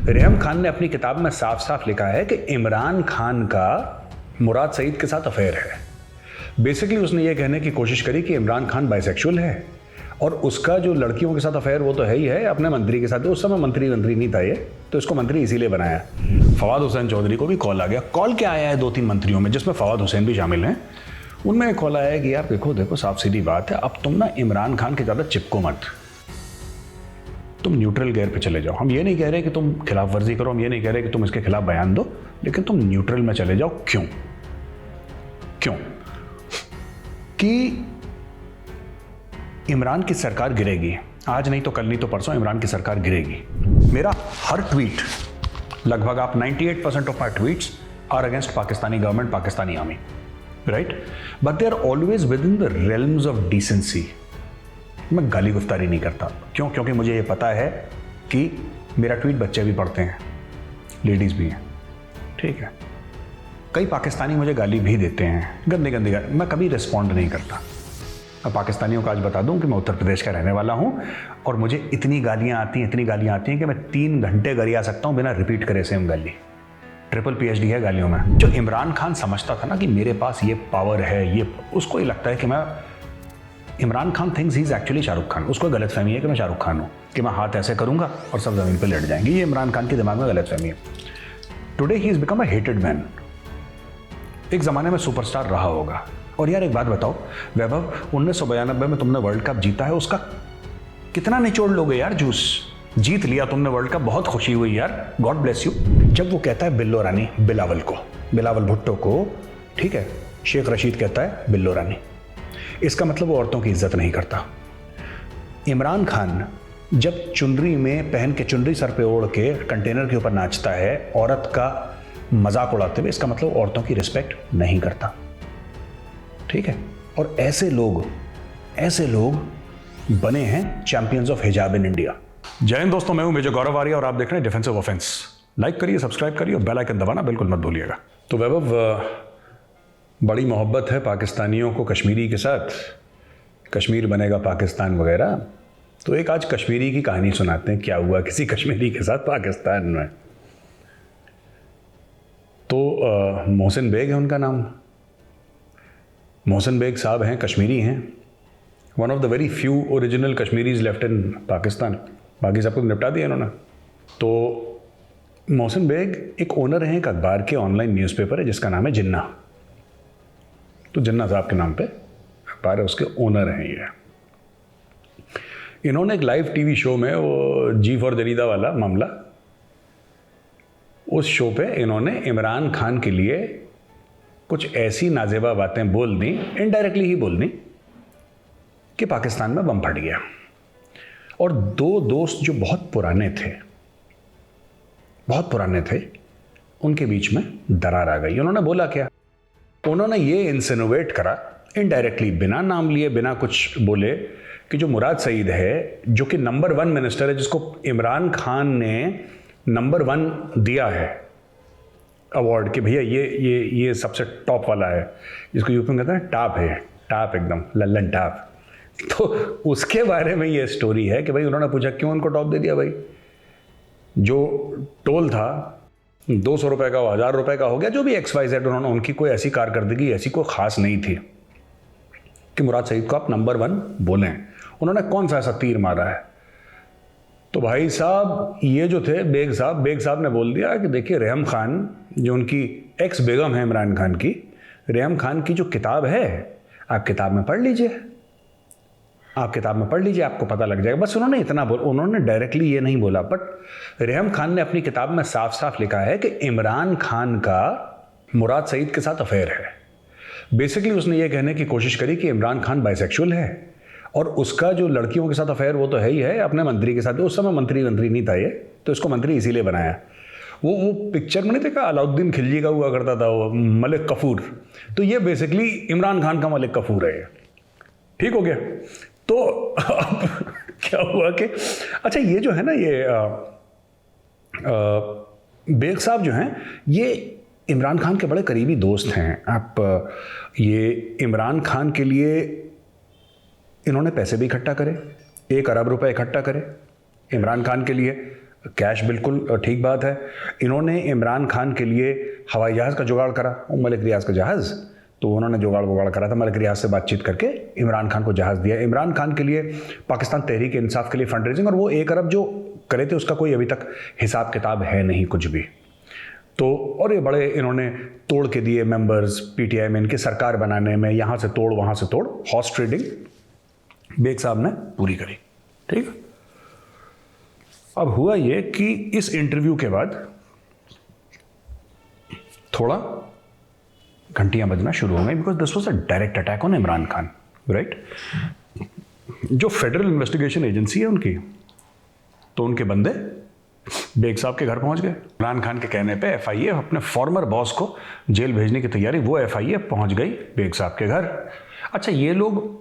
रहम खान ने अपनी किताब में साफ साफ लिखा है कि इमरान खान का मुराद सईद के साथ अफेयर है। बेसिकली उसने ये कहने की कोशिश करी कि इमरान खान बाइसेक्सुअल है और उसका जो लड़कियों के साथ अफेयर वो तो है ही है, अपने मंत्री के साथ। उस समय मंत्री नहीं था ये, तो इसको मंत्री इसीलिए बनाया। फवाद हुसैन चौधरी को भी कॉल आ गया। कॉल क्या आया है 2-3 मंत्रियों में, जिसमें फवाद हुसैन भी शामिल हैं। उनमें कॉल आया है कि यार देखो साफ सीधी बात है, अब तुम ना इमरान खान के ज़्यादा चिपको मत, तुम न्यूट्रल गियर पे चले जाओ। हम ये नहीं कह रहे कि तुम खिलाफ वर्जी करो, हम ये नहीं कह रहे कि तुम इसके खिलाफ बयान दो, लेकिन तुम न्यूट्रल में चले जाओ। क्यों कि इमरान की सरकार गिरेगी, आज नहीं तो कल नहीं तो परसों इमरान की सरकार गिरेगी। मेरा हर ट्वीट, लगभग आप 98% of my tweets are against Pakistani government, Pakistani army, right, but they are always within the realms of decency. मैं गाली गुफ्तारी नहीं करता। क्यों? क्योंकि मुझे ये पता है कि मेरा ट्वीट बच्चे भी पढ़ते हैं, लेडीज़ भी हैं, ठीक है। कई पाकिस्तानी मुझे गाली भी देते हैं, गंदी गाली। मैं कभी रिस्पॉन्ड नहीं करता। मैं पाकिस्तानियों को आज बता दूं कि मैं उत्तर प्रदेश का रहने वाला हूं और मुझे इतनी गालियां आती हैं कि मैं 3 घंटे गरिया सकता हूं बिना रिपीट करे सेम गाली। ट्रिपल PhD है गालियों में। जो इमरान खान समझता था ना कि मेरे पास ये पावर है, ये उसको ही लगता है कि मैं, Imran Khan thinks he is actually Shahrukh Khan. उसको गलत फहमी है कि मैं शाहरुख खान हूँ, कि मैं हाथ ऐसे करूंगा और सब जमीन पर लेट जाएंगे। ये इमरान खान के दिमाग में गलत फहमी है। Today he is become a hated man. एक ज़माने में सुपरस्टार रहा होगा। और यार एक बात बताओ वैभव, 1992 में तुमने वर्ल्ड कप जीता है, उसका कितना निचोड़ लोगे यार जूस। जीत लिया तुमने वर्ल्ड कप, बहुत खुशी हुई यार, गॉड ब्लेस यू। जब वो कहता है बिल्लो रानी बिलावल भुट्टो को, ठीक है, शेख रशीद कहता है बिल्लो रानी, इसका मतलब वो औरतों की इज्जत नहीं करता। इमरान खान जब चुनरी में पहन के, चुनरी सर पे ओढ़ के कंटेनर के ऊपर नाचता है औरत का मजाक उड़ाते हुए, इसका मतलब औरतों की रिस्पेक्ट नहीं करता, ठीक है। और ऐसे लोग बने हैं चैंपियंस ऑफ हिजाब इन इंडिया। जय हिंद दोस्तों, मैं हूं मेजर गौरव आर्या और आप देख रहे हैं डिफेंसिव ऑफेंस। लाइक करिए, सब्सक्राइब करिए और बेल आइकन दबाना बिल्कुल मत भूलिएगा। तो वैभव, बड़ी मोहब्बत है पाकिस्तानियों को कश्मीरी के साथ, कश्मीर बनेगा पाकिस्तान वगैरह। तो एक आज कश्मीरी की कहानी सुनाते हैं, क्या हुआ किसी कश्मीरी के साथ पाकिस्तान में। तो मोहसिन बेग है उनका नाम। मोहसिन बेग साहब हैं, कश्मीरी हैं, one of the very few original Kashmiris left in Pakistan. बाकी सबको निपटा दिया इन्होंने। तो मोहसिन बेग एक ओनर हैं एक अखबार के, ऑनलाइन न्यूज़पेपर है जिसका नाम है जिन्ना। तो जिन्ना साहब के नाम पे अखबार है, उसके ओनर हैं ये। इन्होंने एक लाइव टीवी शो में, वो जी फॉर जरीदा वाला मामला, उस शो पे इन्होंने इमरान खान के लिए कुछ ऐसी नाजेबा बातें बोल दी, इनडायरेक्टली ही बोल दी, कि पाकिस्तान में बम फट गया। और 2 दोस्त जो बहुत पुराने थे, उनके बीच में दरार आ गई। उन्होंने बोला क्या? उन्होंने ये इंसिनुएट करा, इनडायरेक्टली, बिना नाम लिए, बिना कुछ बोले, कि जो मुराद सईद है, जो कि नंबर 1 मिनिस्टर है, जिसको इमरान खान ने नंबर 1 दिया है अवार्ड, कि भैया ये सबसे टॉप वाला है, जिसको यूपी में कहते हैं टाप है, टाप एकदम लल्लन टाप। तो उसके बारे में ये स्टोरी है कि भाई उन्होंने पूछा क्यों उनको टॉप दे दिया। भाई जो टोल था 200 रुपये का, 1000 रुपये का हो गया, जो भी XYZ, उन्होंने, उनकी कोई ऐसी कारकर्दगी ऐसी कोई खास नहीं थी कि मुराद सईद को आप नंबर 1 बोलें। उन्होंने कौन सा ऐसा तीर मारा है? तो भाई साहब ये जो थे बेग साहब ने बोल दिया कि देखिए रहम खान, जो उनकी एक्स बेगम है इमरान खान की, रहम खान की जो किताब है, आप किताब में पढ़ लीजिए, आपको पता लग जाएगा। बस उन्होंने इतना उन्होंने डायरेक्टली ये नहीं बोला, बट रहम खान ने अपनी किताब में साफ साफ लिखा है कि इमरान खान का मुराद सईद के साथ अफेयर है। बेसिकली उसने ये कहने की कोशिश करी कि इमरान खान बाइसेक्सुअल है और उसका जो लड़कियों के साथ अफेयर वो तो है ही है, अपने मंत्री के साथ। उस समय मंत्री नहीं था ये, तो इसको मंत्री इसीलिए बनाया। वो पिक्चर में नहीं देखा, अलाउद्दीन खिलजी का हुआ करता था वो मलिक कफूर, तो ये बेसिकली इमरान खान का मलिक कफूर है ये। ठीक हो गया। तो अब क्या हुआ कि अच्छा, ये जो है ना, ये बेग साहब जो हैं, ये इमरान खान के बड़े करीबी दोस्त हैं। आप ये इमरान खान के लिए इन्होंने पैसे भी इकट्ठा करे, 1 अरब रुपए इकट्ठा करे इमरान खान के लिए। कैश बिल्कुल ठीक बात है। इन्होंने इमरान खान के लिए हवाई जहाज़ का जुगाड़ करा, मलिक रियाज का जहाज़, तो उन्होंने जुगाड़ करा था, मलिक रियाज से बातचीत करके इमरान खान को जहाज़ दिया। इमरान खान के लिए पाकिस्तान तहरीक इंसाफ के लिए फंड रेजिंग, और वो 1 अरब जो करे थे उसका कोई अभी तक हिसाब किताब है नहीं कुछ भी। तो और ये बड़े इन्होंने तोड़ के दिए मेंबर्स पीटीआई में, इनकी सरकार बनाने में, यहाँ से तोड़ वहाँ से तोड़, हॉर्स ट्रेडिंग बेग साहब ने पूरी करी। ठीक। अब हुआ ये कि इस इंटरव्यू के बाद थोड़ा घंटियां बजना शुरू हो गई, because this was a direct attack on Imran Khan, right. जो फेडरल इन्वेस्टिगेशन एजेंसी है उनकी, तो उनके बंदे बेग साहब के घर पहुंच गए। इमरान खान के कहने पे एफआईए अपने फॉर्मर बॉस को जेल भेजने की तैयारी, वो एफआईए पहुंच गई बेग साहब के घर। अच्छा, ये लोग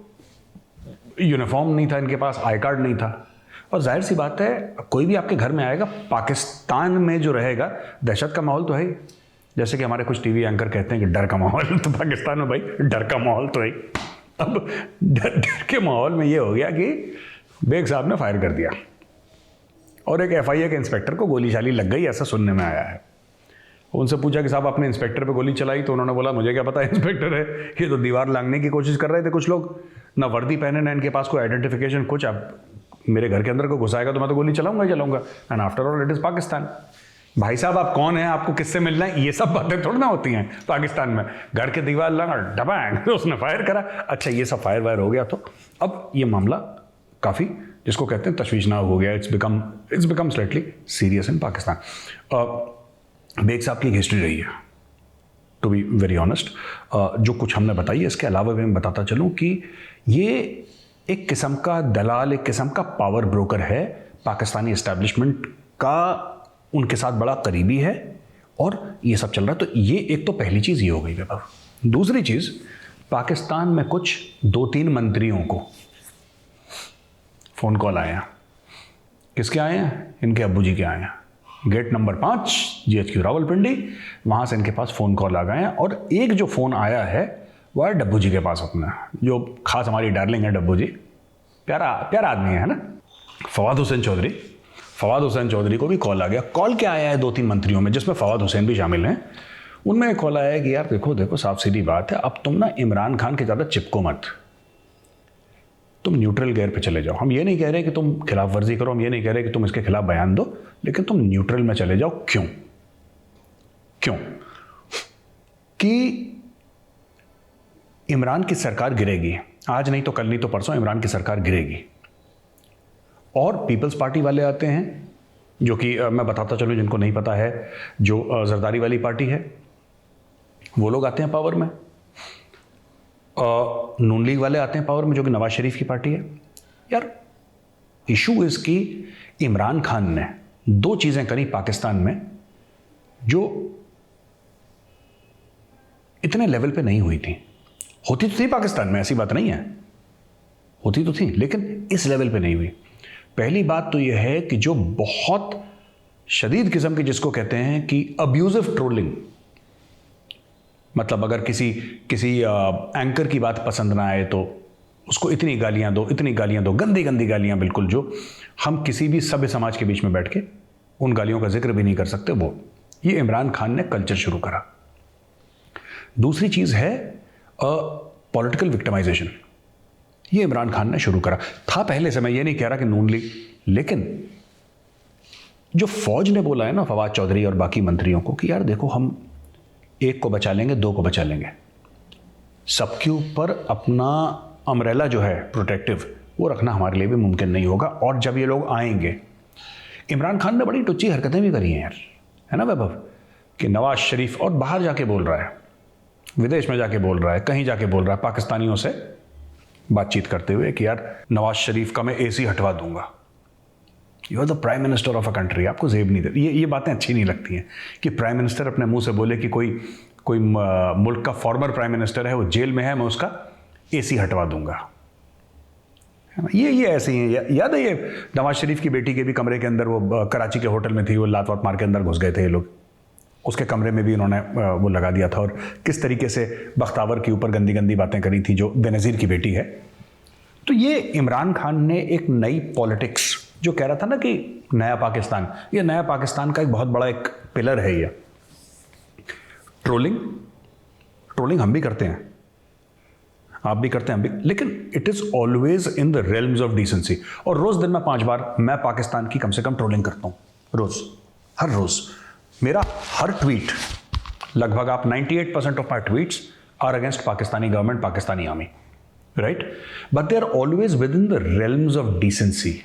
यूनिफॉर्म नहीं था इनके पास, आई कार्ड नहीं था, और जाहिर सी बात है कोई भी आपके घर में आएगा, पाकिस्तान में जो रहेगा दहशत का माहौल तो है ही। जैसे कि हमारे कुछ टीवी एंकर कहते हैं कि डर का माहौल, तो पाकिस्तान में भाई डर का माहौल तो है ही। अब डर के माहौल में ये हो गया कि बेग साहब ने फायर कर दिया और एक एफआईए के इंस्पेक्टर को गोली शाली लग गई, ऐसा सुनने में आया है। उनसे पूछा कि साहब आपने इंस्पेक्टर पे गोली चलाई, तो उन्होंने बोला मुझे क्या पता इंस्पेक्टर है, ये तो दीवार लांघने की कोशिश कर रहे थे कुछ लोग, ना वर्दी पहने ना इनके पास कोई आइडेंटिफिकेशन कुछ। अब मेरे घर के अंदर को घुसाएगा तो मैं तो गोली चलाऊंगा ही चलाऊंगा, and after all it is Pakistan. भाई साहब आप कौन हैं, आपको किससे मिलना है, ये सब बातें थोड़ी ना होती हैं पाकिस्तान में। घर के दीवार लगा डबैंग, तो उसने फायर करा। अच्छा, ये सब फायर वायर हो गया, तो अब ये मामला काफ़ी, जिसको कहते हैं तशवीशनाक हो गया। It's become slightly serious in Pakistan. Baig साहब की एक हिस्ट्री रही है, टू बी वेरी ऑनेस्ट। जो कुछ हमने बताई है, इसके अलावा भी मैं बताता चलूँ कि ये एक किस्म का दलाल, एक किस्म का पावर ब्रोकर है, पाकिस्तानी इस्टेब्लिशमेंट का उनके साथ बड़ा करीबी है, और ये सब चल रहा है। तो ये एक तो पहली चीज़ ये हो गई वैभव। दूसरी चीज़, पाकिस्तान में कुछ 2-3 मंत्रियों को फ़ोन कॉल आए हैं। किसके आए हैं? इनके अब्बू जी के आए हैं। गेट नंबर 5 GHQ रावलपिंडी, वहाँ से इनके पास फ़ोन कॉल आ गए हैं। और एक जो फ़ोन आया है वो है डब्बू जी के पास अपना, जो खास हमारी डार्लिंग है डब्बू जी, प्यारा आदमी है ना, फवाद हुसैन चौधरी को भी कॉल आ गया। कॉल क्या आया है 2-3 मंत्रियों में, जिसमें फवाद हुसैन भी शामिल हैं। उनमें एक कॉल आया है कि यार देखो साफ सीधी बात है, अब तुम ना इमरान खान के ज़्यादा चिपको मत, तुम न्यूट्रल गेयर पे चले जाओ। हम ये नहीं कह रहे कि तुम खिलाफ वर्जी करो, हम ये नहीं कह रहे कि तुम इसके खिलाफ बयान दो, लेकिन तुम न्यूट्रल में चले जाओ। क्यों? कि इमरान की सरकार गिरेगी, आज नहीं तो कल नहीं तो परसों इमरान की सरकार गिरेगी। और पीपल्स पार्टी वाले आते हैं, जो कि मैं बताता चलूँ जिनको नहीं पता है, जो जरदारी वाली पार्टी है, वो लोग आते हैं पावर में। नून लीग वाले आते हैं पावर में, जो कि नवाज शरीफ की पार्टी है। यार इशू इज़ कि इमरान खान ने 2 चीज़ें करी पाकिस्तान में जो इतने लेवल पे नहीं हुई थी। होती तो थी पाकिस्तान में, ऐसी बात नहीं है, होती तो थी, लेकिन इस लेवल पे नहीं हुई। पहली बात तो यह है कि जो बहुत शदीद किस्म की, जिसको कहते हैं कि अब्यूजिव ट्रोलिंग, मतलब अगर किसी एंकर की बात पसंद ना आए तो उसको इतनी गालियां दो, गंदी गालियां, बिल्कुल जो हम किसी भी सभ्य समाज के बीच में बैठ के उन गालियों का जिक्र भी नहीं कर सकते, वो ये इमरान खान ने कल्चर शुरू करा। दूसरी चीज़ है पॉलिटिकल विक्टिमाइजेशन, ये इमरान खान ने शुरू करा। था पहले से, मैं ये नहीं कह रहा कि नून लीग, लेकिन जो फौज ने बोला है ना फवाद चौधरी और बाकी मंत्रियों को कि यार देखो हम 1 को बचा लेंगे, 2 को बचा लेंगे, सबके ऊपर अपना अम्ब्रेला जो है प्रोटेक्टिव वो रखना हमारे लिए भी मुमकिन नहीं होगा। और जब ये लोग आएंगे, इमरान खान ने बड़ी टुच्ची हरकतें भी करी हैं यार, है ना वैभव, कि नवाज शरीफ और बाहर जाके बोल रहा है, विदेश में जाके बोल रहा है, कहीं जाके बोल रहा है पाकिस्तानियों से बातचीत करते हुए कि यार नवाज शरीफ का मैं AC हटवा दूंगा। You are the prime minister of a country, आपको जेब नहीं देती। ये बातें अच्छी नहीं लगती हैं कि प्राइम मिनिस्टर अपने मुंह से बोले कि कोई मुल्क का फॉर्मर प्राइम मिनिस्टर है, वो जेल में है, मैं उसका AC हटवा दूंगा। ये ऐसे ही है। याद है ये नवाज शरीफ की बेटी के भी कमरे के अंदर, वो कराची के होटल में थी, वो लात वात मार के अंदर घुस गए थे ये लोग, उसके कमरे में भी इन्होंने वो लगा दिया था, और किस तरीके से बख्तावर के ऊपर गंदी बातें करी थी, जो बेनज़ीर की बेटी है। तो ये इमरान खान ने एक नई पॉलिटिक्स जो कह रहा था ना कि नया पाकिस्तान, ये नया पाकिस्तान का एक बहुत बड़ा एक पिलर है ये। ट्रोलिंग हम भी करते हैं, आप भी करते हैं, हम भी, लेकिन it is always in the realms of decency. और रोज दिन में 5 बार मैं पाकिस्तान की कम से कम ट्रोलिंग करता हूं, रोज, हर रोज। मेरा हर ट्वीट, लगभग आप 98% of my tweets are against Pakistani government, Pakistani army, right, but they are always within the realms of decency.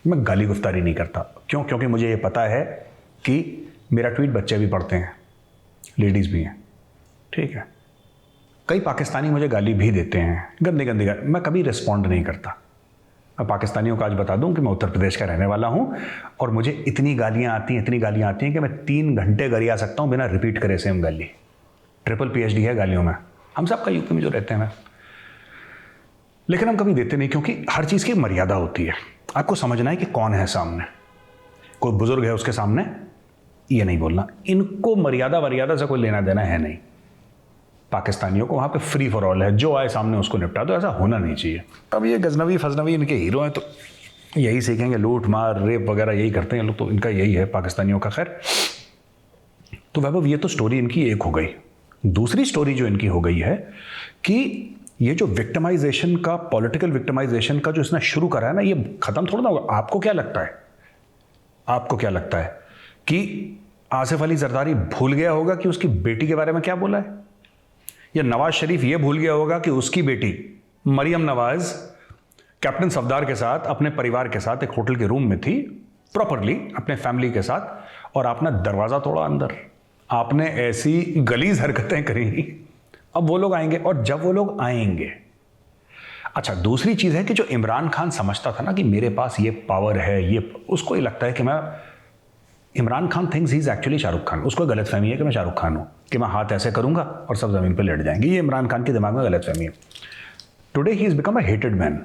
मैं गाली गुफ्तारी नहीं करता, क्यों? क्योंकि मुझे ये पता है कि मेरा ट्वीट बच्चे भी पढ़ते हैं, लेडीज भी हैं, ठीक है। कई पाकिस्तानी मुझे गाली भी देते हैं, गंदी गंदी गाली, मैं कभी रिस्पॉन्ड नहीं करता। मैं पाकिस्तानियों को आज बता दूं कि मैं उत्तर प्रदेश का रहने वाला हूं और मुझे इतनी गालियां आती हैं कि मैं 3 घंटे गरिया सकता हूं बिना रिपीट करे सेम गाली। ट्रिपल PhD है गालियों में, हम सब का यूपी में जो रहते हैं। लेकिन हम कभी देते नहीं, क्योंकि हर चीज़ की मर्यादा होती है। आपको समझना है कि कौन है सामने, कोई बुजुर्ग है उसके सामने, ये नहीं बोलना। इनको मर्यादा से कोई लेना देना है नहीं। पाकिस्तानियों को वहाँ पे फ्री फॉर ऑल है, जो आए सामने उसको निपटा दो, ऐसा होना नहीं चाहिए। अब ये गजनवी फजनवी इनके हीरो हैं तो यही सीखेंगे, लूट मार रेप वगैरह यही करते हैं लोग, तो इनका यही है पाकिस्तानियों का। खैर, तो वैभव ये तो स्टोरी इनकी एक हो गई। दूसरी स्टोरी जो इनकी हो गई है कि ये जो विक्टिमाइजेशन का, पॉलिटिकल विक्टिमाइजेशन का जो इसने शुरू करा है ना, ये खत्म थोड़ा ना होगा। आपको क्या लगता है कि आसिफ अली जरदारी भूल गया होगा कि उसकी बेटी के बारे में क्या बोला है? या नवाज शरीफ ये भूल गया होगा कि उसकी बेटी मरियम नवाज कैप्टन सफदार के साथ, अपने परिवार के साथ एक होटल के रूम में थी, प्रॉपरली अपने फैमिली के साथ, और आपने दरवाजा तोड़ा अंदर, आपने ऐसी गलीज हरकतें करी। अब वो लोग आएंगे, और जब वो लोग आएंगे, अच्छा, दूसरी चीज है कि जो इमरान खान समझता था ना कि मेरे पास ये पावर है, ये, उसको ये लगता है कि मैं, Imran Khan thinks he is actually Shahrukh Khan. उसको गलतफहमी है कि मैं शाहरुख खान हूं, कि मैं हाथ ऐसे करूंगा और सब जमीन पे लेट जाएंगे। ये इमरान खान के दिमाग में गलतफहमी है। Today he is become a hated man.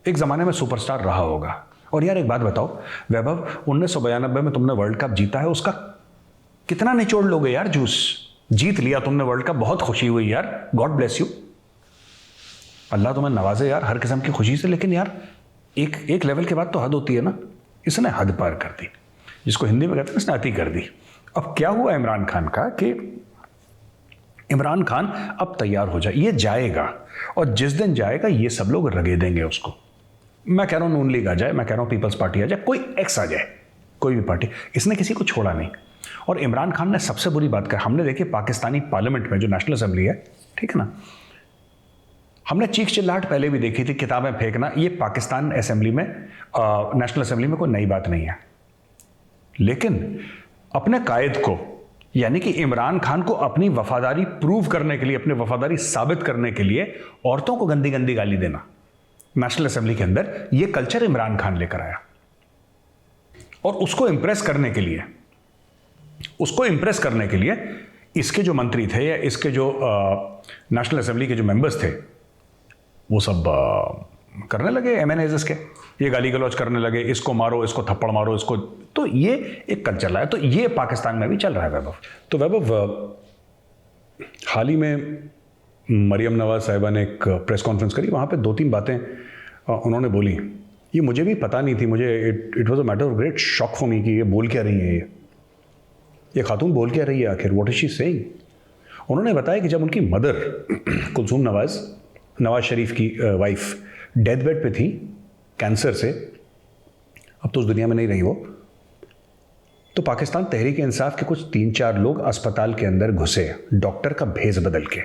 एक जमाने में सुपरस्टार रहा होगा। और यार एक बात बताओ वैभव, 1992 में तुमने वर्ल्ड कप जीता है, उसका कितना निचोड़ लोगे यार जूस? जीत लिया तुमने वर्ल्ड कप, बहुत खुशी हुई यार, गॉड ब्लेस यू, अल्लाह तुम्हें नवाजे यार हर किस्म की खुशी से। लेकिन यार एक लेवल के बाद तो हद होती है ना। इसने हद पार कर दी, जिसको हिंदी में कहते हैं इसने अति कर दी। अब क्या हुआ इमरान खान का कि इमरान खान अब तैयार हो जाए, ये जाएगा, और जिस दिन जाएगा ये सब लोग रगे देंगे उसको। मैं कह रहा हूं नून लीग आ जाए, मैं कह रहा हूं पीपल्स पार्टी आ जाए, कोई एक्स आ जाए, कोई भी पार्टी, इसने किसी को छोड़ा नहीं। और इमरान खान ने सबसे बुरी बात कर, हमने देखी पाकिस्तानी पार्लियामेंट में जो नेशनल असेंबली है, ठीक है ना, हमने चीख चिल्लाहट पहले भी देखी थी, किताबें फेंकना, ये पाकिस्तान असेंबली में, नेशनल असेंबली में कोई नई बात नहीं है। लेकिन अपने कायद को, यानी कि इमरान खान को अपनी वफादारी प्रूव करने के लिए, अपनी वफादारी साबित करने के लिए औरतों को गंदी गंदी गाली देना नेशनल असेंबली के अंदर, यह कल्चर इमरान खान लेकर आया। और उसको इंप्रेस करने के लिए इसके जो मंत्री थे या इसके जो नेशनल असेंबली के जो मेंबर्स थे, वो सब करने लगे MNAs के, ये गाली गलौज करने लगे, इसको मारो, इसको थप्पड़ मारो, इसको। तो ये एक कल्चर लाया, तो ये पाकिस्तान में भी चल रहा है वैभव। तो वैभव, हाल ही में मरियम नवाज साहिबा ने एक प्रेस कॉन्फ्रेंस करी, वहाँ पे 2-3 बातें उन्होंने बोली, ये मुझे भी पता नहीं थी, मुझे it was a matter of great shock for me कि ये बोल क्या रही है, ये खातून बोल क्या रही है आखिर, व्हाट इज शी सेइंग। उन्होंने बताया कि जब उनकी मदर कुलसूम नवाज शरीफ की वाइफ डेथ बेड पे थी कैंसर से, अब तो उस दुनिया में नहीं रही वो, तो पाकिस्तान तहरीक-ए-इंसाफ के कुछ 3-4 लोग अस्पताल के अंदर घुसे, डॉक्टर का भेष बदल के,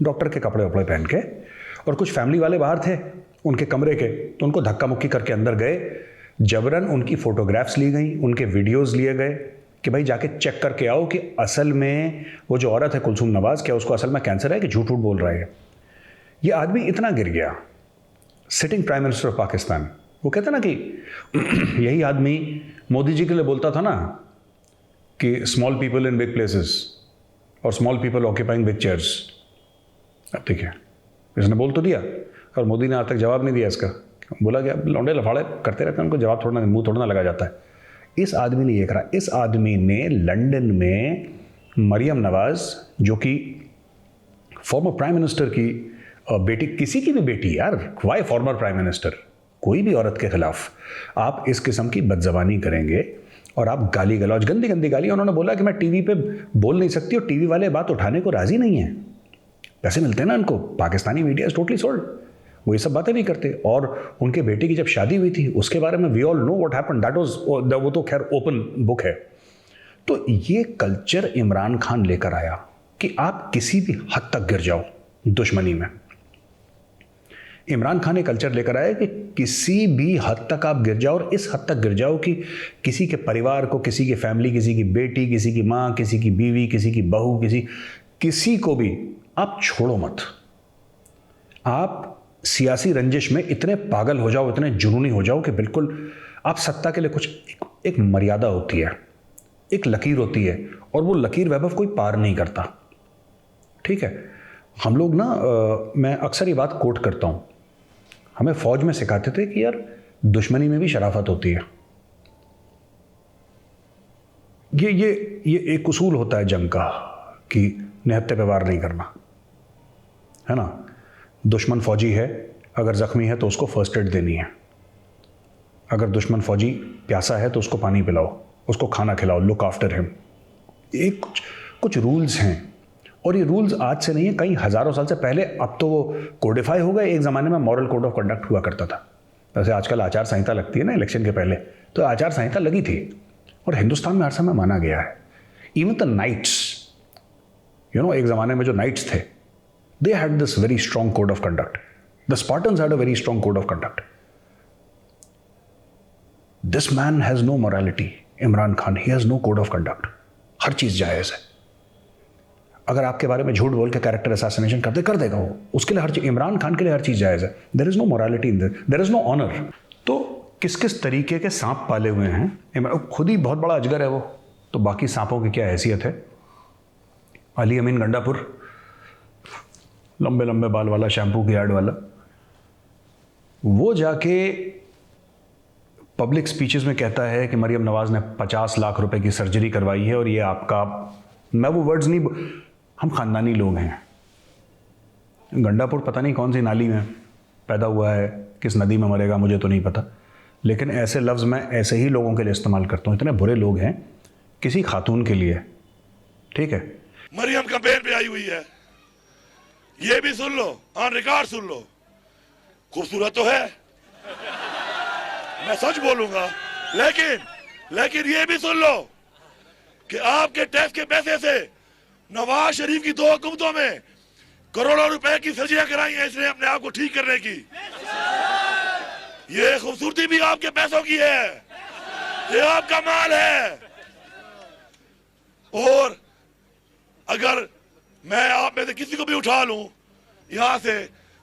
डॉक्टर के कपड़े वपड़े पहन के, और कुछ फैमिली वाले बाहर थे उनके कमरे के, तो उनको धक्का मुक्की करके अंदर गए, जबरन उनकी फोटोग्राफ्स ली गई, उनके वीडियोस लिए गए कि भाई जाके चेक करके आओ कि असल में वो जो औरत है कुलसूम नवाज, क्या उसको असल में कैंसर है कि झूठ झूठ बोल रहा है। ये आदमी इतना गिर गया, sitting prime minister of Pakistan, वो कहते ना कि यही आदमी मोदी जी के लिए बोलता था ना कि small people in big places और small people occupying big chairs. अब देखिए, इसने बोल तो दिया और मोदी ने आज तक जवाब नहीं दिया इसका। बोला गया लौंडे लफाड़े करते रहते हैं, उनको जवाब थोड़ा मुंह थोड़ा लगा जाता है। इस आदमी ने ये करा, इस आदमी ने लंदन में मरियम नवाज, जो कि फॉर्मर प्राइम मिनिस्टर की बेटी, किसी की भी बेटी यार, वाई फॉर्मर प्राइम मिनिस्टर, कोई भी औरत के खिलाफ आप इस किस्म की बदजबानी करेंगे और आप गाली गलौज, गंदी गंदी गाली, उन्होंने बोला कि मैं टीवी पे बोल नहीं सकती और टीवी वाले बात उठाने को राजी नहीं है। पैसे मिलते हैं ना उनको, Pakistani media is totally sold, वो ये सब बातें नहीं करते। और उनके बेटे की जब शादी हुई थी उसके बारे में we all know what happened, that was, वो तो खैर ओपन बुक है। तो ये कल्चर इमरान खान लेकर आया कि आप किसी भी हद तक गिर जाओ दुश्मनी में। इमरान खान ने कल्चर लेकर आया कि किसी भी हद तक आप गिर जाओ, और इस हद तक गिर जाओ कि किसी के परिवार को, किसी की फैमिली, किसी की बेटी, किसी की माँ, किसी की बीवी, किसी की बहू, किसी को भी आप छोड़ो मत। आप सियासी रंजिश में इतने पागल हो जाओ, इतने जुनूनी हो जाओ कि बिल्कुल आप सत्ता के लिए कुछ एक मर्यादा होती है, एक लकीर होती है, और वो लकीर वैभव कोई पार नहीं करता। ठीक है, हम लोग ना मैं अक्सर ये बात कोट करता हूँ, हमें फौज में सिखाते थे कि यार दुश्मनी में भी शराफत होती है। ये एक उसूल होता है जंग का कि निहत्थे पे वार नहीं करना, है ना। दुश्मन फौजी है, अगर जख्मी है तो उसको फर्स्ट एड देनी है। अगर दुश्मन फौजी प्यासा है तो उसको पानी पिलाओ, उसको खाना खिलाओ, लुक आफ्टर हिम। ये कुछ रूल्स हैं, और ये रूल्स आज से नहीं है, कई हज़ारों साल से पहले। अब तो वो कोडिफाई हो गए। एक ज़माने में मॉरल कोड ऑफ कंडक्ट हुआ करता था, जैसे आजकल आचार संहिता लगती है ना इलेक्शन के पहले, तो आचार संहिता लगी थी, और हिंदुस्तान में हर समय माना गया है। इवन द नाइट्स, एक ज़माने में जो नाइट्स थे, they had this very strong code of conduct. The Spartans had a very strong code of conduct. This man has no morality. Imran Khan, he has no code of conduct. हर चीज जायज है। अगर आपके बारे में झूठ बोल के कैरेक्टर असैसिनेशन कर देगा वो, उसके लिए हर चीज, इमरान खान के लिए हर चीज जायज है। There is no morality in this, there is no honour. तो किस किस तरीके के सांप पाले हुए हैं, खुद ही बहुत बड़ा अजगर है वो, तो बाकी सांपों की क्या हैसियत है। अली अमीन गंडापुर, लंबे लंबे बाल वाला, शैम्पू की ऐड वाला, वो जाके पब्लिक स्पीचेस में कहता है कि मरियम नवाज ने 50 लाख रुपए की सर्जरी करवाई है, और ये आपका, मैं वो वर्ड्स नहीं, हम खानदानी लोग हैं। गंडापुर पता नहीं कौन सी नाली में पैदा हुआ है, किस नदी में मरेगा मुझे तो नहीं पता, लेकिन ऐसे लफ्ज़ मैं ऐसे ही लोगों के लिए इस्तेमाल करता हूँ। इतने बुरे लोग हैं किसी खातून के लिए। ठीक है, मरियम कंपेन पे आई हुई है, ये भी सुन लो, ऑन रिकॉर्ड सुन लो। खूबसूरत तो है, मैं सच बोलूंगा, लेकिन ये भी सुन लो कि आपके टैक्स के पैसे से नवाज शरीफ की 2 हुकूमतों में करोड़ों रुपए की सर्जरियां कराई हैं इसने अपने आप को ठीक करने की। ये खूबसूरती भी आपके पैसों की है, ये आपका माल है। और अगर मैं आप में से किसी को भी उठा लूं यहां से,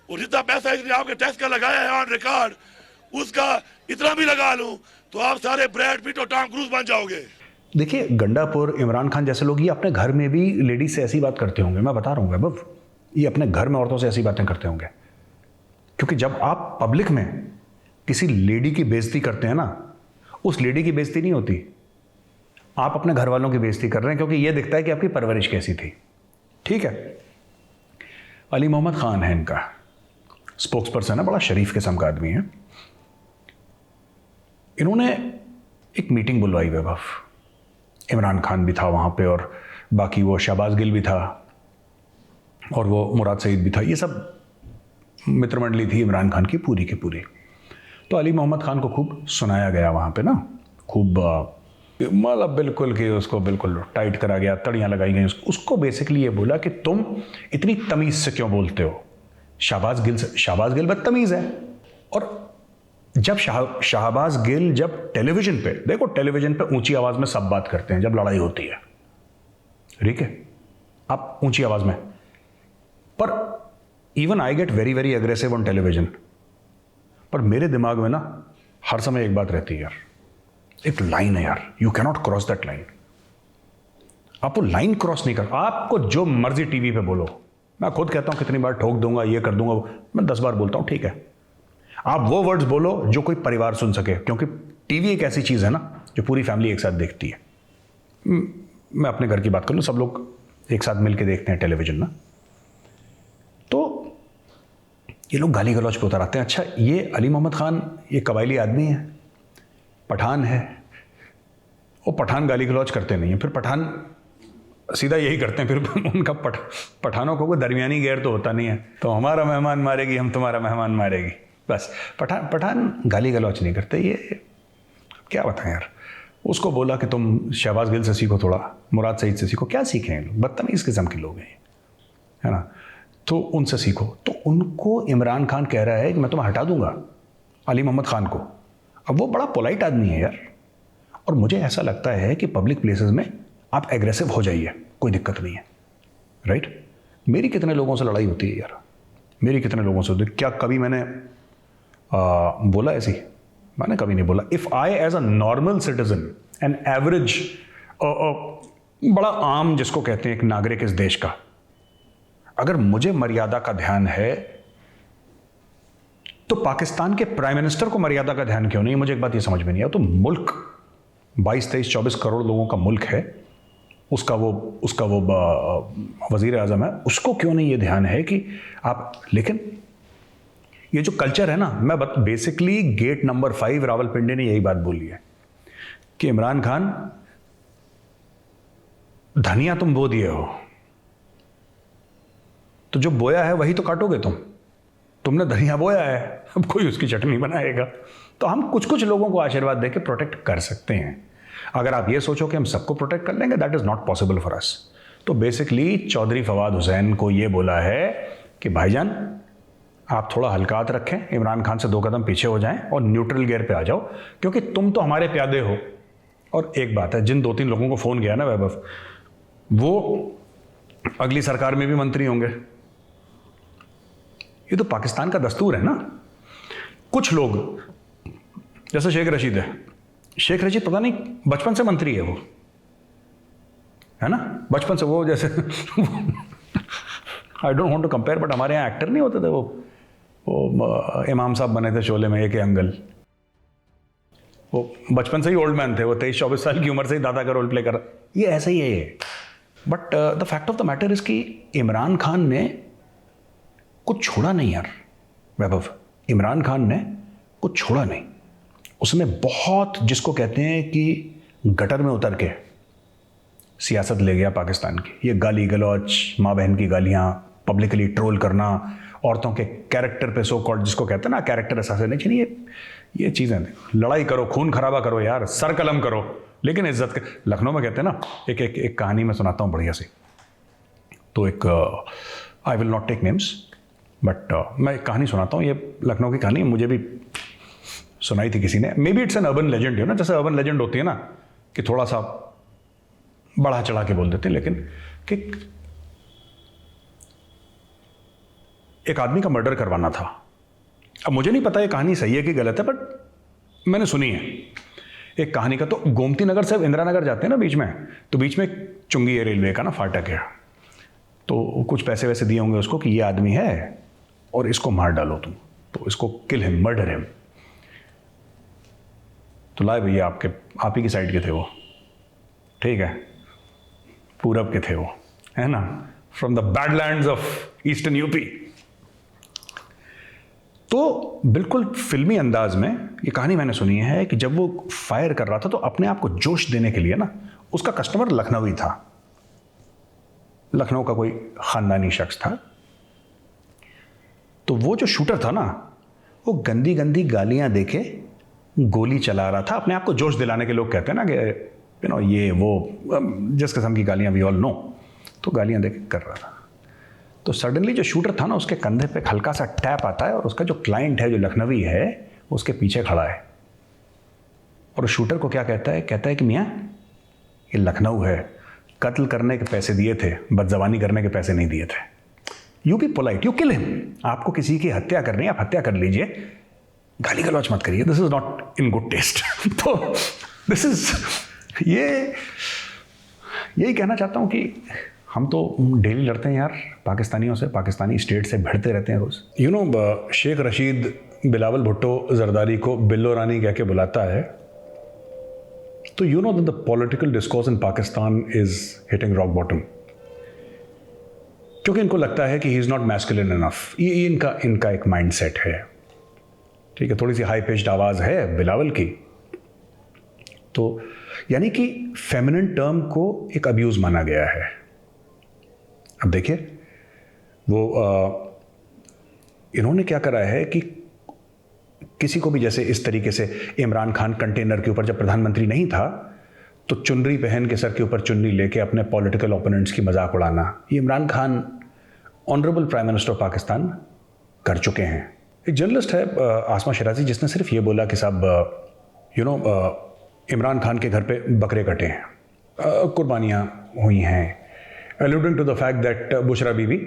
और जितना पैसा इसने आपके टैक्स का लगाया है ऑन रिकॉर्ड, उसका इतना भी लगा लूं, तो आप सारे ब्रैड पिट और टॉम क्रूज बन जाओगे। देखिए, गंडापुर, इमरान खान जैसे लोग ये अपने घर में भी लेडीज से ऐसी बात करते होंगे। मैं बता रहा हूँ वैभव, ये अपने घर में औरतों से ऐसी बातें करते होंगे, क्योंकि जब आप पब्लिक में किसी लेडी की बेइज्जती करते हैं ना, उस लेडी की बेइज्जती नहीं होती, आप अपने घर वालों की बेइज्जती कर रहे हैं, क्योंकि ये दिखता है कि आपकी परवरिश कैसी थी। ठीक है, अली मोहम्मद खान है इनका स्पोक्स पर्सन है, बड़ा शरीफ किस्म का आदमी है। इन्होंने एक मीटिंग बुलवाई वैभव, इमरान खान भी था वहाँ पे, और बाकी वो शहबाज गिल भी था, और वो मुराद सईद भी था। ये सब मित्रमंडली थी इमरान खान की पूरी की पूरी। तो अली मोहम्मद खान को खूब सुनाया गया वहाँ पे ना, खूब मतलब बिल्कुल कि उसको बिल्कुल टाइट करा गया, तड़ियाँ लगाई गई उसको बेसिकली ये बोला कि तुम इतनी तमीज़ से क्यों बोलते हो शहबाज गिल बदतमीज़ है। और जब शहबाज गिल जब टेलीविजन पे, देखो टेलीविजन पे ऊंची आवाज़ में सब बात करते हैं जब लड़ाई होती है, ठीक है, आप ऊंची आवाज़ में, पर even I get very very aggressive on television, पर मेरे दिमाग में ना हर समय एक बात रहती है यार, एक लाइन है यार, you cannot cross that line. आप वो लाइन क्रॉस नहीं कर, आपको जो मर्जी टीवी पे बोलो, मैं खुद कहता हूं कितनी बार ठोक दूंगा, ये कर दूंगा, मैं 10 बार बोलता हूं, ठीक है, आप वो वर्ड्स बोलो जो कोई परिवार सुन सके, क्योंकि टीवी एक ऐसी चीज है ना जो पूरी फैमिली एक साथ देखती है। मैं अपने घर की बात कर लूं, सब लोग एक साथ मिलकर देखते हैं टेलीविजन ना। तो ये लोग गाली गलौज पे उतर आते हैं। अच्छा, ये अली मोहम्मद खान ये कबायली आदमी है, पठान है, वो पठान गाली गलौज करते नहीं हैं, फिर पठान सीधा यही करते हैं, फिर उनका पठानों को कोई दरमियानी गैर तो होता नहीं है, तो हमारा मेहमान मारेगी, हम तुम्हारा मेहमान मारेगी, बस। पठान गाली गलौज नहीं करते। ये क्या बताएं यार, उसको बोला कि तुम शहबाज गिल से सीखो, थोड़ा मुराद सईद से सीखो, क्या सीखें हैं लोग, बदतमीज़ किस्म के लोग हैं, है ना, तो उनसे सीखो। तो उनको इमरान खान कह रहा है कि मैं तुम्हें हटा दूंगा, अली मोहम्मद खान को। अब वो बड़ा पोलाइट आदमी है यार, और मुझे ऐसा लगता है कि पब्लिक प्लेसेस में आप एग्रेसिव हो जाइए, कोई दिक्कत नहीं है, राइट। मेरी कितने लोगों से लड़ाई होती है यार, मेरी कितने लोगों से होती है। क्या कभी मैंने बोला ऐसी? मैंने कभी नहीं बोला। If I as a normal citizen, an average, बड़ा आम जिसको कहते हैं एक नागरिक इस देश का, अगर मुझे मर्यादा का ध्यान है तो पाकिस्तान के प्राइम मिनिस्टर को मर्यादा का ध्यान क्यों नहीं? मुझे एक बात ये समझ में नहीं आया। तो मुल्क 22, 23, 24 करोड़ लोगों का मुल्क है, उसका वो वजीर आज़म है, उसको क्यों नहीं ये ध्यान है कि आप। लेकिन ये जो कल्चर है ना, मैं बेसिकली गेट नंबर 5 रावलपिंडी ने यही बात बोली है कि इमरान खान, धनिया तुम बो दिए हो, तो जो बोया है वही तो काटोगे तुमने धनिया बोया है, अब कोई उसकी चटनी बनाएगा। तो हम कुछ कुछ लोगों को आशीर्वाद देके प्रोटेक्ट कर सकते हैं। अगर आप ये सोचो कि हम सबको प्रोटेक्ट कर लेंगे, that is not possible for us. तो बेसिकली चौधरी फवाद हुसैन को ये बोला है कि भाईजान आप थोड़ा हल्कात रखें, इमरान खान से 2 कदम पीछे हो जाएं और न्यूट्रल गियर पे आ जाओ, क्योंकि तुम तो हमारे प्यादे हो। और एक बात है, जिन 2-3 लोगों को फोन किया ना वैभव, वो अगली सरकार में भी मंत्री होंगे। ये तो पाकिस्तान का दस्तूर है ना। कुछ लोग जैसे शेख रशीद है, शेख रशीद पता नहीं बचपन से मंत्री है वो, है ना, बचपन से वो जैसे I don't want to compare, but हमारे यहाँ एक्टर नहीं होते थे वो इमाम साहब बने थे शोले में, एक अंगल, वो बचपन से ही ओल्ड मैन थे, वो 23-24 साल की उम्र से ही दादा का रोल प्ले कर रहा। ये ऐसा ही है ये। But the fact of the matter is कि इमरान खान ने कुछ छोड़ा नहीं यार वैभव, इमरान खान ने कुछ छोड़ा नहीं। उसने बहुत, जिसको कहते हैं कि गटर में उतर के सियासत ले गया पाकिस्तान की। ये गाली गलौज, माँ बहन की गालियाँ, पब्लिकली ट्रोल करना, औरतों के कैरेक्टर पे, सो कॉल्ड जिसको कहते हैं ना कैरेक्टर असैसिनेशन, ये चीज़ें, लड़ाई करो, खून खराबा करो यार, सर कलम करो, लेकिन इज्जत के। लखनऊ में कहते हैं ना, एक कहानी मैं सुनाता हूँ बढ़िया सी। तो एक I will not take names, but मैं एक कहानी सुनाता हूँ। ये लखनऊ की कहानी मुझे भी सुनाई थी किसी ने। May be it's an urban legend, ना, जैसे अर्बन लेजेंड होती है ना कि थोड़ा सा बढ़ा चढ़ा के बोल देते हैं, लेकिन कि एक आदमी का मर्डर करवाना था। अब मुझे नहीं पता ये कहानी सही है कि गलत है, बट मैंने सुनी है एक कहानी का। तो गोमती नगर से इंदिरा नगर जाते हैं ना बीच में, तो बीच में चुंगी है रेलवे का ना, फाटक है। तो कुछ पैसे वैसे दिए होंगे उसको कि ये आदमी है और इसको मार डालो तुम, तो इसको किल हिम, मर्डर हिम। तो लाए भैया आप ही की साइड के थे वो, ठीक है, पूरब के थे वो, है ना, from the badlands of eastern UP. तो बिल्कुल फिल्मी अंदाज में ये कहानी मैंने सुनी है कि जब वो फायर कर रहा था तो अपने आप को जोश देने के लिए ना, उसका कस्टमर लखनवी था, लखनऊ का कोई खानदानी शख्स था। तो वो जो शूटर था ना, वो गंदी गंदी गालियां देके गोली चला रहा था, अपने आप को जोश दिलाने के। लोग कहते हैं ना कि ये वो जिस किस्म की गालियां वी ऑल नो, तो गालियां देके कर रहा था। तो सडनली जो शूटर था ना, उसके कंधे पे हल्का सा टैप आता है और उसका जो क्लाइंट है, जो लखनवी है, उसके पीछे खड़ा है। और शूटर को क्या कहता है कि मियाँ ये लखनऊ है, कत्ल करने के पैसे दिए थे, बदजबानी करने के पैसे नहीं दिए थे। You be polite, you kill him. आपको किसी की हत्या करनी है, आप हत्या कर लीजिए, गाली गलौज मत करिए, this is not in good taste. तो दिस इज यही कहना चाहता हूँ कि हम तो डेली लड़ते हैं यार पाकिस्तानियों से, पाकिस्तानी स्टेट से भिड़ते रहते हैं रोज। यू नो, शेख रशीद बिलावल भुट्टो जरदारी को बिल्लो रानी कह के बुलाता है। तो you know that the political discourse in Pakistan is hitting rock bottom. क्योंकि इनको लगता है कि he is not masculine enough. ये इनका एक माइंडसेट है, ठीक है। थोड़ी सी हाई पिच्ड आवाज़ है बिलावल की, तो यानी कि फेमिनिन टर्म को एक अब्यूज़ माना गया है। अब देखिए वो इन्होंने क्या करा है कि किसी को भी, जैसे इस तरीके से इमरान खान कंटेनर के ऊपर जब प्रधानमंत्री नहीं था तो चुनरी पहन के सर के ऊपर चुन्नी लेके अपने पॉलिटिकल ओपोनेंट्स की मजाक उड़ाना, ये Imran Khan honourable prime minister of Pakistan कर चुके हैं। एक जर्नलिस्ट है आसमा शिराजी, जिसने सिर्फ ये बोला कि साहब इमरान खान के घर पे बकरे कटे हैं, कुर्बानियाँ हुई हैं, alluding to the fact that Bushra Bibi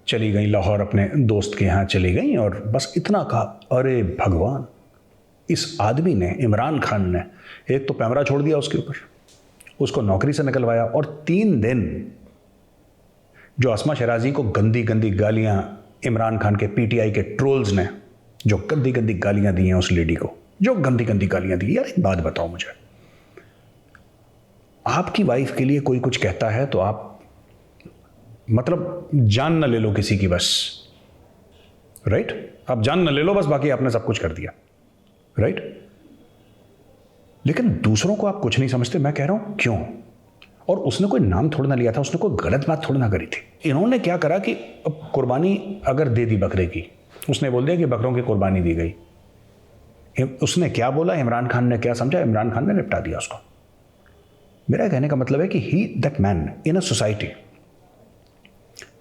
चली गई लाहौर, अपने दोस्त के यहाँ चली गई, और बस इतना कहा। अरे भगवान, इस आदमी ने, इमरान खान ने, एक तो पैमरा छोड़ दिया उसके ऊपर, उसको नौकरी से निकलवाया, और 3 दिन जो आसमा शराजी को गंदी गंदी गालियां इमरान खान के पीटीआई के ट्रोल्स ने जो गंदी गंदी गालियां दी हैं उस लेडी को, जो गंदी गंदी गालियां दी। यार एक बात बताओ मुझे, आपकी वाइफ के लिए कोई कुछ कहता है तो आप मतलब जान न ले लो किसी की, बस, राइट? आप जान न ले लो बस, बाकी आपने सब कुछ कर दिया, राइट? लेकिन दूसरों को आप कुछ नहीं समझते। मैं कह रहा हूं क्यों? और उसने कोई नाम थोड़ा ना लिया था, उसने कोई गलत बात थोड़ा ना करी थी। इन्होंने क्या करा कि अब कुर्बानी अगर दे दी बकरे की, उसने बोल दिया कि बकरों की कुर्बानी दी गई। उसने क्या बोला, इमरान खान ने क्या समझा, इमरान खान ने निपटा दिया उसको। मेरा कहने का मतलब है कि he that man in a society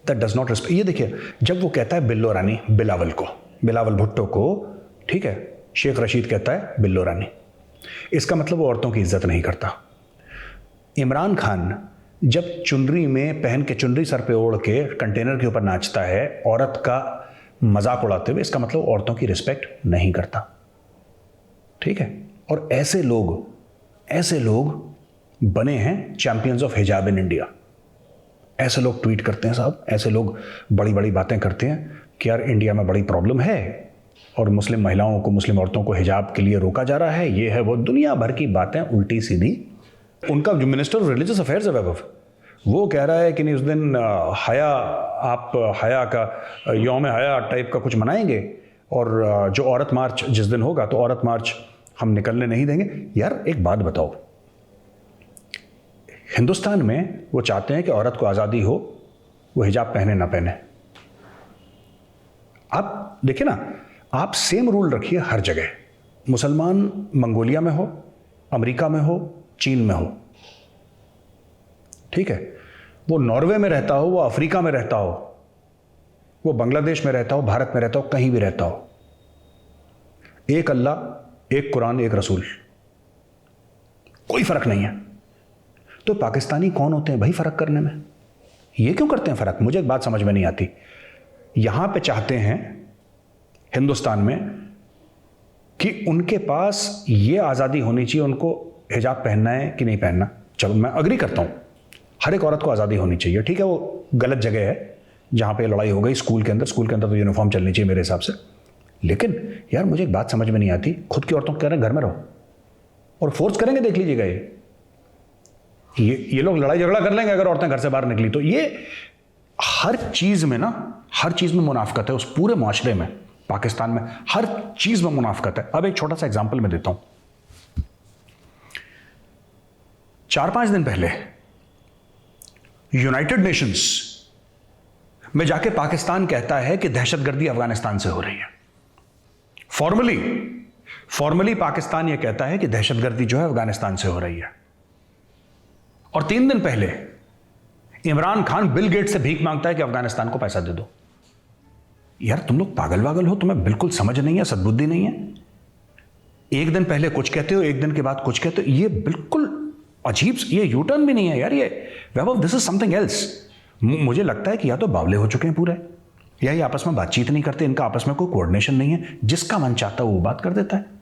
that does not respect. ये देखिए, जब वो कहता है बिल्लो रानी बिलावल को, बिलावल भुट्टो को, ठीक है, शेख रशीद कहता है बिल्लो रानी, इसका मतलब वो औरतों की इज्जत नहीं करता। इमरान खान जब चुनरी में पहन के, चुनरी सर पे ओढ़ के कंटेनर के ऊपर नाचता है औरत का मजाक उड़ाते हुए, इसका मतलब औरतों की रिस्पेक्ट नहीं करता, ठीक है। और ऐसे लोग बने हैं चैंपियंस ऑफ हिजाब इन इंडिया। ऐसे लोग ट्वीट करते हैं साहब, ऐसे लोग बड़ी बड़ी बातें करते हैं कि यार इंडिया में बड़ी प्रॉब्लम है और मुस्लिम महिलाओं को, मुस्लिम औरतों को हिजाब के लिए रोका जा रहा है, ये है वो, दुनिया भर की बातें उल्टी सीधी। उनका जो मिनिस्टर ऑफ रिलीजियस अफेयर्स है वैभव, वो कह रहा है कि नहीं उस दिन हया का यौम हया टाइप का कुछ मनाएंगे, और जो औरत मार्च जिस दिन होगा तो औरत मार्च हम निकलने नहीं देंगे। यार एक बात बताओ, हिंदुस्तान में वो चाहते हैं कि औरत को आज़ादी हो, वो हिजाब पहने ना पहने। आप देखिए ना, आप सेम रूल रखिए हर जगह, मुसलमान मंगोलिया में हो, अमेरिका में हो, चीन में हो, ठीक है, वो नॉर्वे में रहता हो, वो अफ्रीका में रहता हो, वो बांग्लादेश में रहता हो, भारत में रहता हो, कहीं भी रहता हो, एक अल्लाह, एक कुरान, एक रसूल, कोई फर्क नहीं है। तो पाकिस्तानी कौन होते हैं भाई फर्क करने में? ये क्यों करते हैं फर्क? मुझे एक बात समझ में नहीं आती। यहां पे चाहते हैं हिंदुस्तान में कि उनके पास ये आज़ादी होनी चाहिए, उनको हिजाब पहनना है कि नहीं पहनना। चलो मैं अग्री करता हूं, हर एक औरत को आज़ादी होनी चाहिए, ठीक है, वो गलत जगह है जहां पे लड़ाई हो गई स्कूल के अंदर तो यूनिफॉर्म चलनी चाहिए मेरे हिसाब से। लेकिन यार मुझे एक बात समझ में नहीं आती, खुद की औरतों को कह रहे हैं घर में रहो और फोर्स करेंगे, देख लीजिएगा ये लोग लड़ाई झगड़ा कर लेंगे अगर औरतें घर से बाहर निकली तो। ये हर चीज में मुनाफकत है, उस पूरे मुआशरे में, पाकिस्तान में हर चीज में मुनाफकत है। अब एक छोटा सा एग्जांपल मैं देता हूं। 4-5 दिन पहले यूनाइटेड नेशंस में जाके पाकिस्तान कहता है कि दहशतगर्दी अफगानिस्तान से हो रही है। फॉर्मली पाकिस्तान यह कहता है कि दहशतगर्दी जो है अफगानिस्तान से हो रही है। और 3 दिन पहले इमरान खान बिल गेट से भीख मांगता है कि अफगानिस्तान को पैसा दे दो। यार तुम लोग पागल वागल हो, तुम्हें बिल्कुल समझ नहीं है, सद्बुद्धि नहीं है। एक दिन पहले कुछ कहते हो, एक दिन के बाद कुछ कहते हो, ये बिल्कुल अजीब, ये यू टर्न भी नहीं है यार। ये वैभव, दिस इज समथिंग एल्स। मुझे लगता है कि या तो बावले हो चुके हैं पूरे, या ये आपस में बातचीत नहीं करते, इनका आपस में कोई कोऑर्डिनेशन नहीं है, जिसका मन चाहता है वो बात कर देता है।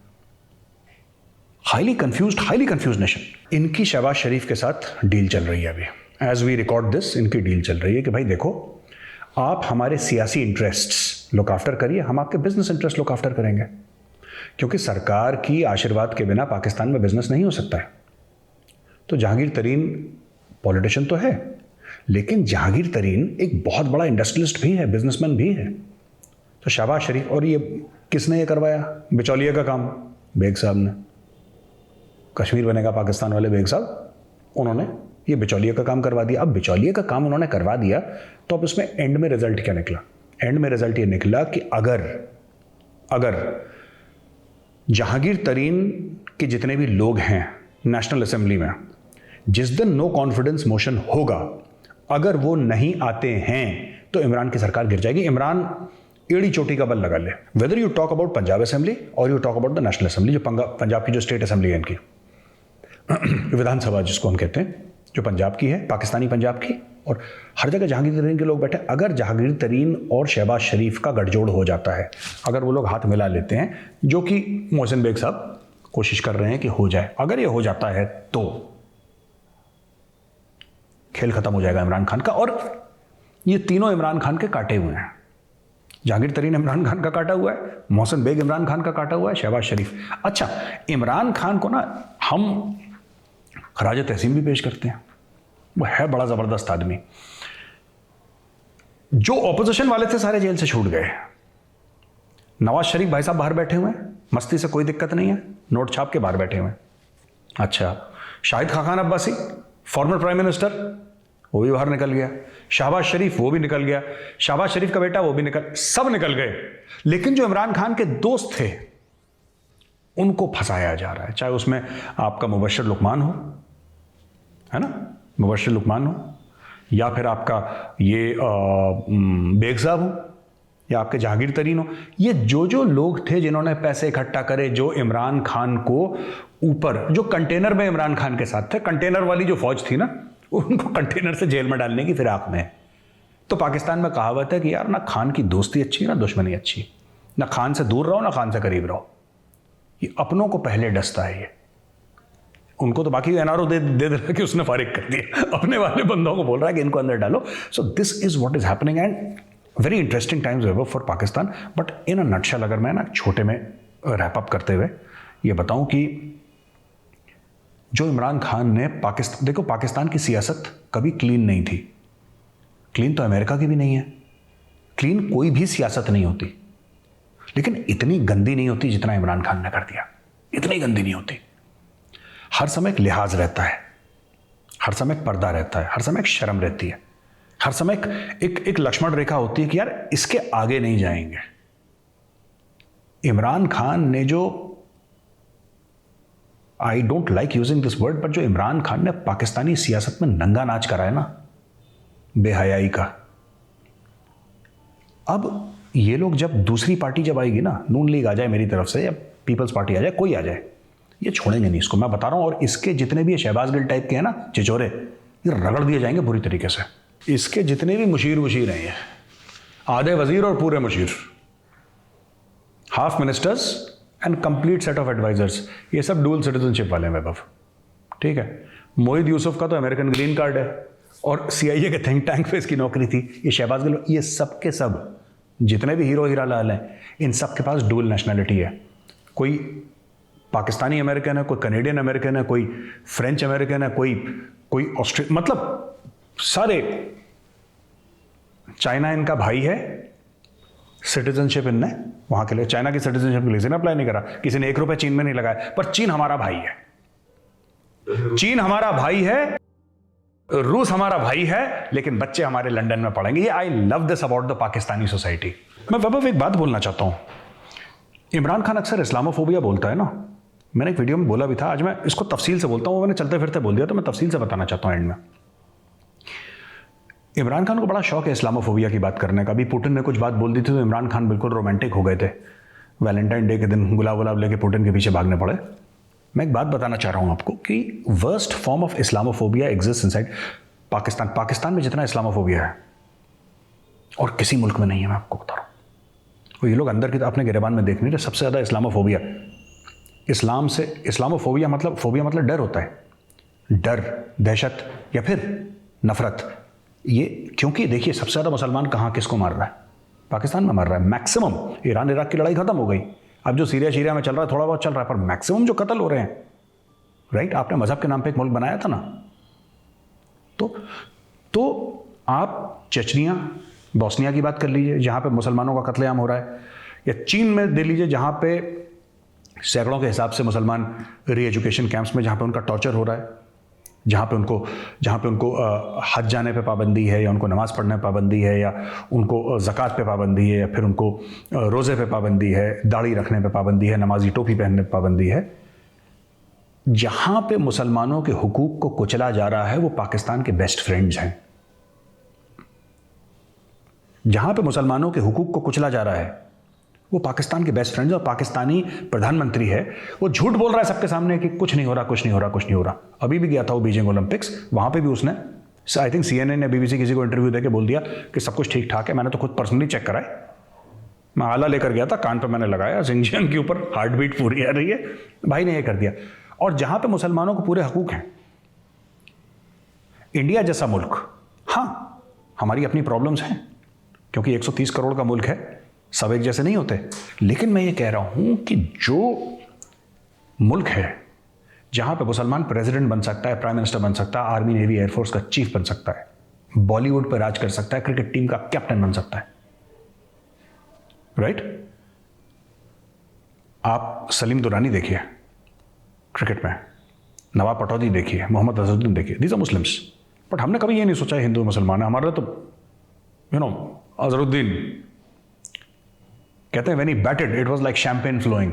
Highly confused nation. इनकी शहबाज शरीफ के साथ डील चल रही है अभी, एज वी रिकॉर्ड दिस, इनकी डील चल रही है कि भाई देखो, आप हमारे सियासी इंटरेस्ट्स लुक आफ्टर करिए, हम आपके बिजनेस इंटरेस्ट लुक आफ्टर करेंगे, क्योंकि सरकार की आशीर्वाद के बिना पाकिस्तान में बिजनेस नहीं हो सकता है। तो जहांगीर तरीन पॉलिटिशियन तो है, लेकिन जहांगीर तरीन एक बहुत बड़ा इंडस्ट्रियलिस्ट भी है, बिजनेसमैन भी है। तो शहबाज शरीफ, और ये किसने ये करवाया? बिचौलिए का काम बेग साहब ने। कश्मीर बनेगा पाकिस्तान वाले बेग साहब, उन्होंने ये बिचौलिए का काम करवा दिया। अब बिचौलिए का काम उन्होंने करवा दिया, तो अब इसमें एंड में रिजल्ट क्या निकला? एंड में रिजल्ट ये निकला कि अगर जहांगीर तरीन के जितने भी लोग हैं नेशनल असेंबली में, जिस दिन नो कॉन्फिडेंस मोशन होगा, अगर वो नहीं आते हैं तो इमरान की सरकार गिर जाएगी। इमरान एड़ी चोटी का बल लगा ले, whether you talk about Punjab assembly और you talk about the national assembly, जो पंजाब की जो स्टेट असेंबली है इनकी, विधानसभा जिसको हम कहते हैं, जो पंजाब की है, पाकिस्तानी पंजाब की, और हर जगह जहांगीर तरीन के लोग बैठे। अगर जहांगीर तरीन और शहबाज शरीफ का गठजोड़ हो जाता है, अगर वो लोग हाथ मिला लेते हैं, जो कि मोहसिन बेग साहब कोशिश कर रहे हैं कि हो जाए, अगर ये हो जाता है तो खेल खत्म हो जाएगा इमरान खान का। और ये तीनों इमरान खान के काटे हुए हैं। जहांगीर तरीन इमरान खान का काटा हुआ है, मोहसिन बेग इमरान खान का काटा हुआ है, शहबाज शरीफ। अच्छा, इमरान खान को ना हम खराज तहसीन भी पेश करते हैं, वो है बड़ा जबरदस्त आदमी। जो ऑपोजिशन वाले थे सारे जेल से छूट गए। नवाज शरीफ भाई साहब बाहर बैठे हुए हैं, मस्ती से कोई दिक्कत नहीं है, नोट छाप के बाहर बैठे हुए हैं। अच्छा, Shahid Khan Abbasi former prime minister, वो भी बाहर निकल गया। शहबाज शरीफ वो भी निकल गया, शहबाज शरीफ का बेटा वो भी सब निकल गए। लेकिन जो इमरान खान के दोस्त थे उनको फंसाया जा रहा है, चाहे उसमें आपका मुबश्शिर लुकमान हो, है ना, मुबश्शिर लुकमान हो, या फिर आपका ये बेग साहब हो, या आपके जहांगीर तरीन हो। ये जो लोग थे जिन्होंने पैसे इकट्ठा करे, जो इमरान खान को ऊपर, जो कंटेनर में इमरान खान के साथ थे, कंटेनर वाली जो फौज थी ना, उनको कंटेनर से जेल में डालने की फिराक में। तो पाकिस्तान में कहावत है कि यार ना खान की दोस्ती अच्छी है ना दुश्मनी अच्छी, ना खान से दूर रहो ना खान से करीब रहो। ये अपनों को पहले डसता है, ये उनको तो बाकी एनआरओ दे रहा कि उसने फारिग कर दिया, अपने वाले बंदों को बोल रहा है कि इनको अंदर डालो। So this is what is happening and very interesting times ever for Pakistan. But in a nutshell अगर मैं ना छोटे में रैप अप करते हुए ये बताऊं कि जो इमरान खान ने पाकिस्तान, देखो पाकिस्तान की सियासत कभी क्लीन नहीं थी, क्लीन तो अमेरिका की भी नहीं है, क्लीन कोई भी सियासत नहीं होती, लेकिन इतनी गंदी नहीं होती जितना इमरान खान ने कर दिया, इतनी गंदी नहीं होती। हर समय एक लिहाज रहता है, हर समय एक पर्दा रहता है, हर समय एक शर्म रहती है, हर समय एक लक्ष्मण रेखा होती है कि यार इसके आगे नहीं जाएंगे। इमरान खान ने जो, I don't like using this word, but जो इमरान खान ने पाकिस्तानी सियासत में नंगा नाच कराया ना, बेहयाई का, अब ये लोग जब दूसरी पार्टी जब आएगी ना, नून लीग आ जाए मेरी तरफ से या पीपल्स पार्टी आ जाए, कोई आ जाए, ये छोड़ेंगे नहीं इसको, मैं बता रहा हूं। और इसके जितने भी शहबाज गिल टाइप के हैं ना चिचोरे, ये रगड़ दिए जाएंगे बुरी तरीके से। इसके जितने भी मुशीर वशीर हैं, ये आधे वजीर और पूरे मुशीर, half ministers and complete set of advisers, ये सब डुअल सिटीजनशिप वाले हैं वैभव, ठीक है। मोहिद यूसुफ का तो अमेरिकन ग्रीन कार्ड है और सीआईए के थिंक टैंक पे इसकी नौकरी थी। ये शहबाज गिल, ये सब के सब जितने भी हीरो हीरा लाल हैं, इन सब के पास डुअल नेशनैलिटी है। कोई पाकिस्तानी अमेरिकन है, कोई कनेडियन अमेरिकन है, कोई फ्रेंच अमेरिकन है, कोई ऑस्ट्रेलिया, मतलब सारे। चाइना इनका भाई है, सिटीजनशिप इनने वहां के लिए, चाइना की सिटीजनशिप के लिए किसी ने अप्लाई नहीं करा, किसी ने 1 रुपया चीन में नहीं लगाया, पर चीन हमारा भाई है, चीन हमारा भाई है, रूस हमारा भाई है, लेकिन बच्चे हमारे लंदन में पढ़ेंगे। ये I love this about the Pakistani society. मैं वैभव एक बात बोलना चाहता हूं, इमरान खान अक्सर इस्लामोफोबिया बोलता है ना, मैंने एक वीडियो में बोला भी था, आज मैं इसको तफसील से बोलता हूं, मैंने चलते फिरते बोल दिया तो मैं तफसील से बताना चाहता हूं एंड में। इमरान खान को बड़ा शौक है इस्लामोफोबिया की बात करने का। अभी पुतिन ने कुछ बात बोल दी थी तो इमरान खान बिल्कुल रोमांटिक हो गए थे, वैलेंटाइन डे के दिन गुलाब गुलाब लेके पुतिन के पीछे भागने पड़े। मैं एक बात बताना चाह रहा हूं आपको कि worst form of Islamophobia exist inside Pakistan. Pakistan में जितना इस्लामोफोबिया है और किसी मुल्क में नहीं है, मैं आपको बता रहा हूं। तो ये लोग अंदर की अपने गिरेबान में देख नहीं रहे, सबसे ज्यादा इस्लामोफोबिया, इस्लाम से, इस्लामोफोबिया मतलब, फोबिया मतलब डर होता है, डर, दहशत या फिर नफरत। ये क्योंकि देखिए सबसे ज्यादा मुसलमान कहां किसको मार रहा है, पाकिस्तान में मार रहा है मैक्सिमम। ईरान इराक की लड़ाई खत्म हो गई, अब जो सीरिया में चल रहा है थोड़ा बहुत चल रहा है, पर मैक्सिमम जो कत्ल हो रहे हैं, राइट, आपने मजहब के नाम पे एक मुल्क बनाया था ना, तो तो आप चेचनिया, बोस्निया की बात कर लीजिए जहाँ पे मुसलमानों का कत्लेआम हो रहा है, या चीन में दे लीजिए जहाँ पे सैकड़ों के हिसाब से मुसलमान री एजुकेशन कैंप्स में जहाँ पे उनका टॉर्चर हो रहा है, जहाँ पे उनको हज जाने पे पाबंदी है, या उनको नमाज़ पढ़ने पे पाबंदी है, या उनको ज़कात पे पाबंदी है, या फिर उनको रोज़े पे पाबंदी है, दाढ़ी रखने पे पाबंदी है, नमाजी टोपी पहनने पे पाबंदी है। जहाँ पे मुसलमानों के हुकूक को कुचला जा रहा है वो पाकिस्तान के बेस्ट फ्रेंड्स हैं। जहाँ पे मुसलमानों के हुकूक को कुचला जा रहा है वो पाकिस्तान के बेस्ट फ्रेंड्स, और पाकिस्तानी प्रधानमंत्री है वो झूठ बोल रहा है सबके सामने कि कुछ नहीं हो रहा। अभी भी गया था वो बीजिंग ओलंपिक्स, वहां पे भी उसने आई थिंक CNN या BBC किसी को इंटरव्यू देके बोल दिया कि सब कुछ ठीक ठाक है। मैंने तो खुद पर्सनली चेक कराए, मैं आला लेकर गया था, कान पे मैंने लगाया, जिंगजियांग के ऊपर हार्ट बीट पूरी आ रही है, भाई ने ये कर दिया। और जहां पे मुसलमानों को पूरे हकूक हैं, इंडिया जैसा मुल्क, हाँ हमारी अपनी प्रॉब्लम्स हैं क्योंकि 130 करोड़ का मुल्क है, सब एक जैसे नहीं होते, लेकिन मैं ये कह रहा हूं कि जो मुल्क है जहां पे मुसलमान प्रेसिडेंट बन सकता है, प्राइम मिनिस्टर बन सकता है, आर्मी नेवी एयरफोर्स का चीफ बन सकता है, बॉलीवुड पर राज कर सकता है, क्रिकेट टीम का कैप्टन बन सकता है, राइट? आप सलीम दुरानी देखिए क्रिकेट में, नवाब पटौदी देखिए, मोहम्मद अजहरुद्दीन देखिए, दीज आर मुस्लिम्स। बट हमने कभी ये नहीं सोचा हिंदू मुसलमान है, हमारे तो अजहरुद्दीन कहते हैं when he batted it was like champagne flowing.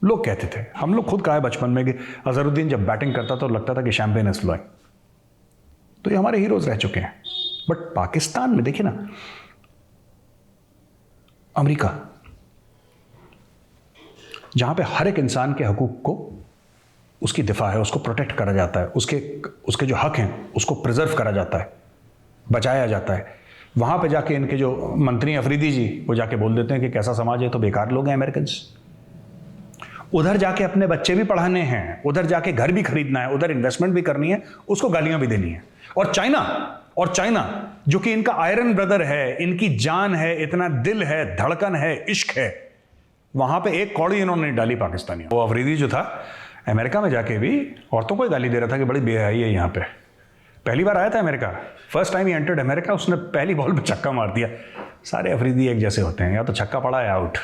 लोग कहते थे, हम लोग खुद कहा है बचपन में कि अजहरुद्दीन जब बैटिंग करता तो लगता था कि शैंपेन इज फ्लोइंग। तो ये हमारे हीरोज रह चुके हैं। बट पाकिस्तान में देखिए ना, अमेरिका जहां पे हर एक इंसान के हकूक को, उसकी दिफा है, उसको प्रोटेक्ट करा जाता है, उसके जो हक हैं उसको प्रिजर्व करा जाता है, बचाया जाता है, वहां पे जाके इनके जो मंत्री अफरीदी जी वो जाके बोल देते हैं कि कैसा समाज है, तो बेकार लोग हैं अमेरिकन। उधर जाके अपने बच्चे भी पढ़ाने हैं, उधर जाके घर भी खरीदना है, उधर इन्वेस्टमेंट भी करनी है, उसको गालियां भी देनी है। और चाइना जो कि इनका आयरन ब्रदर है, इनकी जान है, इतना दिल है, धड़कन है, इश्क है, वहां पे एक कौड़ी इन्होंने नहीं डाली पाकिस्तानी। वो अफरीदी जो था अमेरिका में जाके भी औरतों को ही गाली दे रहा था कि बड़ी बेहयाई है यहाँ पे। पहली बार आया था America, first time he entered America, उसने पहली बॉल पे छक्का मार दिया। सारे अफरीदी एक जैसे होते हैं, या तो छक्का पड़ा या आउट।